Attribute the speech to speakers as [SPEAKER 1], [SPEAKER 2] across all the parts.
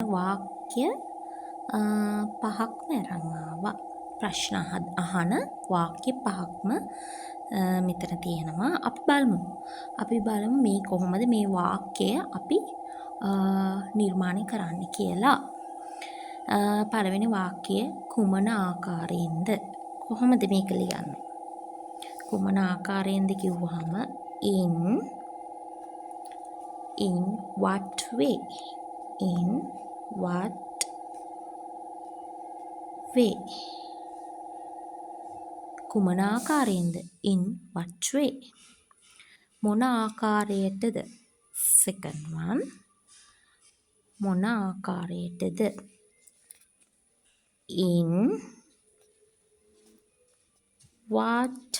[SPEAKER 1] වාක්‍ය පහක්ම අරන් ආවා. ප්‍රශ්න අහන වාක්‍ය පහක්ම මෙතන තියෙනවා. අපි බලමු මේ කොහොමද මේ වාක්‍යය අපි නිර්මාණය කරන්න කියලා. පළවෙනි වාක්‍යය කුමන ආකාරයෙන්ද? කොහොමද මේක ලියන්නේ? කුමන ආකාරයෙන්ද කිව්වහම in what way? In what way? කුමන ආකාරයෙන්ද? in what way? මොන ආකාරයටද? second one. මොන ආකාරයටද? in what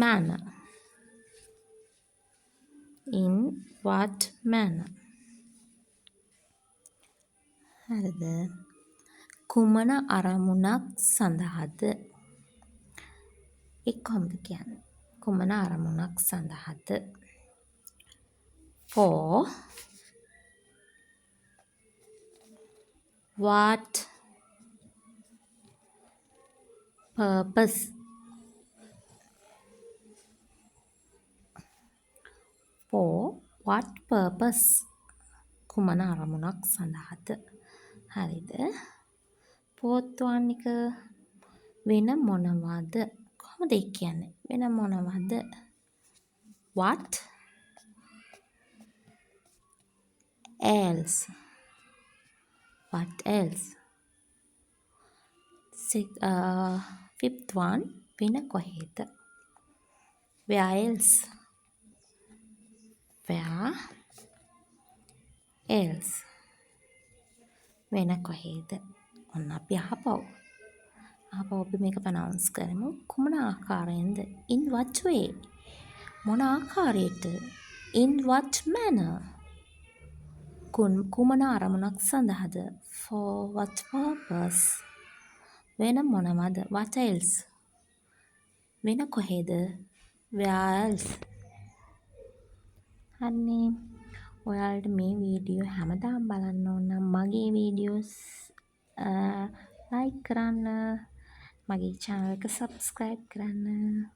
[SPEAKER 1] manner? in what manner? හරිද? කුමන අරමුණක් සඳහාද? ඒක කොහොමද කියන්නේ? කුමන අරමුණක් සඳහාද? for what purpose? for what purpose? කුමන අරමුණක් සඳහාද? හරිද? fourth one එක වෙන මොනවද? කොහොමද ඒ කියන්නේ? වෙන මොනවද? what else? what else? fifth one වෙන කොහෙද? where else? where else? වෙන කොහෙද? ඔන්න අපි අහපව් අපි මේක ප්‍රනවුන්ස් කරමු. කුමන ආකාරයෙන්ද? in what way? මොන ආකාරයට? in what manner? කුමන අරමුණක් සඳහාද? for what purpose? වෙන මොනවද? what else? වෙන කොහෙද? where else? හරිනේ. ඔයාලට මේ වීඩියෝ හැමදාම බලන්න ඕන නම් මගේ වීඩියෝස් ලයික් කරන්න, මගේ channel එක subscribe කරන්න.